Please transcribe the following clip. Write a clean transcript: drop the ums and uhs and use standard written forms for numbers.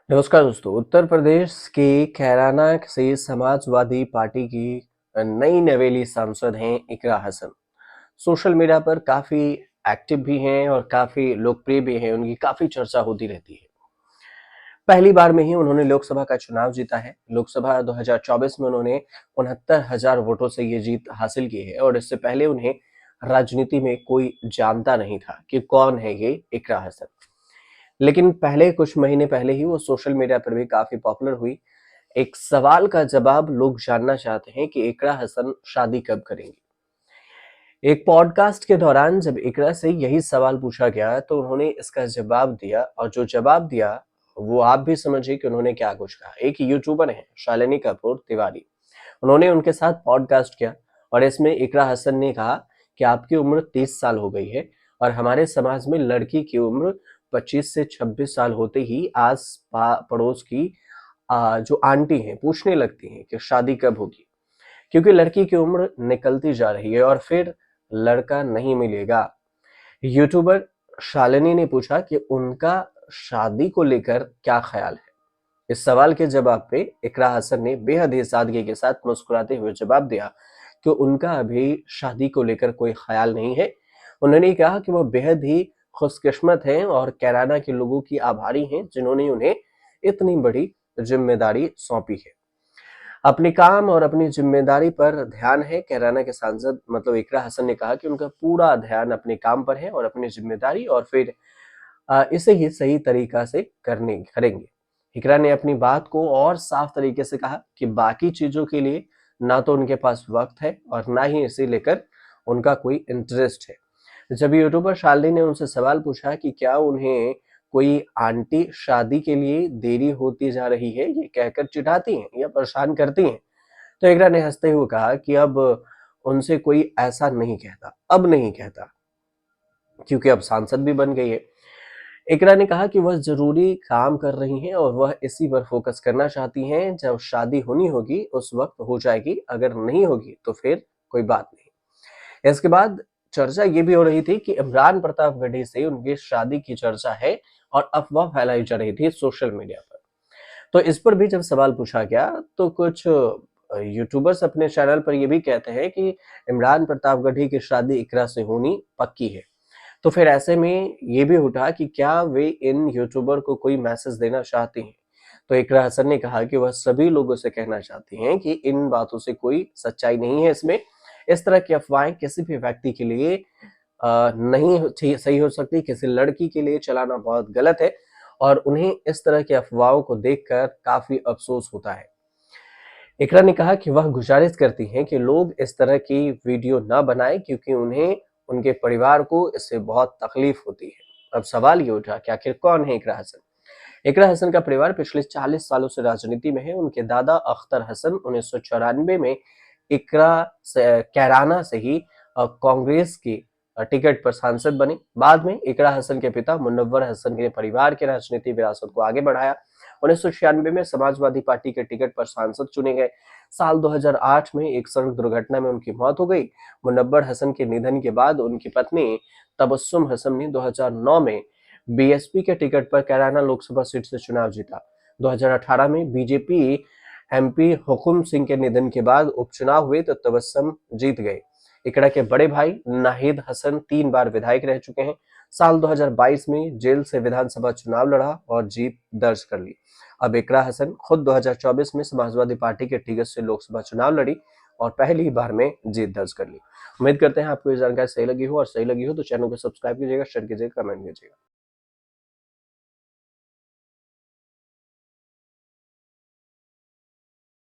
नमस्कार दोस्तों। उत्तर प्रदेश के कैराना से समाजवादी पार्टी की नई नवेली सांसद हैं इकरा हसन। सोशल मीडिया पर काफी एक्टिव भी हैं और काफी लोकप्रिय भी हैं। उनकी काफी चर्चा होती रहती है। पहली बार में ही उन्होंने लोकसभा का चुनाव जीता है। लोकसभा 2024 में उन्होंने 69,000 वोटों से ये जीत हासिल की है और इससे पहले उन्हें राजनीति में कोई जानता नहीं था कि कौन है ये इकरा हसन। लेकिन पहले कुछ महीने पहले ही वो सोशल मीडिया पर भी काफी पॉपुलर हुई। एक सवाल का जवाब लोग जानना चाहते हैं कि इकरा हसन शादी कब करेंगी। एक पॉडकास्ट के दौरान जब इकरा से यही सवाल पूछा गया तो उन्होंने इसका जवाब दिया और जो जवाब दिया वो आप भी समझिए कि उन्होंने क्या कुछ कहा। एक यूट्यूबर है शालिनी कपूर तिवारी, उन्होंने उनके साथ पॉडकास्ट किया और इसमें इकरा हसन ने कहा कि आपकी उम्र 30 साल हो गई है और हमारे समाज में लड़की की उम्र 25 से 26 साल होते ही आस पड़ोस की जो आंटी हैं पूछने लगती हैं कि शादी कब होगी, क्योंकि लड़की की उम्र निकलती जा रही है और फिर लड़का नहीं मिलेगा। यूट्यूबर शालिनी ने पूछा कि उनका शादी को लेकर क्या ख्याल है। इस सवाल के जवाब पे इकरा हसन ने बेहद ही सादगी के साथ मुस्कुराते हुए जवाब दिया कि उनका अभी शादी को लेकर कोई ख्याल नहीं है। उन्होंने कहा कि वो बेहद ही खुशकिस्मत हैं और कैराना के लोगों की आभारी हैं जिन्होंने उन्हें इतनी बड़ी जिम्मेदारी सौंपी है। अपने काम और अपनी जिम्मेदारी पर ध्यान है। कैराना के सांसद मतलब इकरा हसन ने कहा कि उनका पूरा ध्यान अपने काम पर है और अपनी जिम्मेदारी, और फिर इसे ही सही तरीका से करेंगे। इकरा ने अपनी बात को और साफ तरीके से कहा कि बाकी चीजों के लिए ना तो उनके पास वक्त है और ना ही इसे लेकर उनका कोई इंटरेस्ट है। जब यूट्यूबर शालिनी ने उनसे सवाल पूछा कि क्या उन्हें कोई आंटी शादी के लिए देरी होती जा रही है ये कहकर चिढ़ाती हैं या परेशान करती हैं, तो इकरा ने हंसते हुए कहा कि अब उनसे कोई ऐसा नहीं कहता, अब नहीं कहता, क्योंकि अब सांसद भी बन गई है। इकरा ने कहा कि वह जरूरी काम कर रही हैं और वह इसी पर फोकस करना चाहती हैं। जब शादी होनी होगी उस वक्त हो जाएगी, अगर नहीं होगी तो फिर कोई बात नहीं। इसके बाद चर्चा ये भी हो रही थी कि इमरान प्रतापगढ़ी से उनकी शादी की चर्चा है और अफवाह फैलाई जा रही थी सोशल मीडिया पर। तो इस पर भी जब सवाल पूछा गया तो कुछ यूट्यूबर्स अपने चैनल पर ये भी कहते हैं कि इमरान प्रतापगढ़ी की शादी इकरा से होनी पक्की है। तो फिर ऐसे में ये भी उठा कि क्या वे इन यूट्यूबर को कोई मैसेज देना चाहती हैं। तो इकरा हसन ने कहा कि वह सभी लोगों से कहना चाहती हैं कि इन बातों से कोई सच्चाई नहीं है इसमें। इस तरह की अफवाहें किसी भी व्यक्ति के लिए नहीं सही हो सकती। किसी लड़की के लिए चलाना बहुत गलत है और उन्हें इस तरह की अफवाहों को देखकर काफी अफसोस होता है। इकरा ने कहा कि वह गुजारिश करती हैं कि लोग इस तरह की वीडियो ना बनाएं क्योंकि उन्हें उनके परिवार को इससे बहुत तकलीफ होती है। अब सवाल ये उठा कि आखिर कौन है इकरा हसन। इकरा हसन का परिवार पिछले 40 सालों से राजनीति में है। उनके दादा अख्तर हसन 1994 में इकरा कैराना से ही कांग्रेस की टिकट पर सांसद बने। बाद में इकरा हसन के पिता मुनव्वर हसन ने परिवार की राजनीति विरासत को आगे बढ़ाया। 1996 में समाजवादी पार्टी के टिकट पर सांसद चुने गए। साल 2008 में एक सड़क दुर्घटना में उनकी मौत हो गई। मुनव्वर हसन के निधन के बाद उनकी पत्नी तबस्सुम हसन ने 2009 में बीएसपी के टिकट पर कैराना लोकसभा सीट से चुनाव जीता। 2018 में बीजेपी एमपी हुकुम सिंह के निधन के बाद उपचुनाव हुए तो तबस्सुम जीत गए। इकरा के बड़े भाई नाहिद हसन 3 बार विधायक रह चुके हैं। साल 2022 में जेल से विधानसभा चुनाव लड़ा और जीत दर्ज कर ली। अब इकरा हसन खुद 2024 में समाजवादी पार्टी के टिकट से लोकसभा चुनाव लड़ी और पहली बार में जीत दर्ज कर ली। उम्मीद करते हैं आपको ये जानकारी सही लगी हो, और सही लगी हो तो चैनल को सब्सक्राइब कीजिएगा, शेयर कीजिएगा, कमेंट कीजिएगा।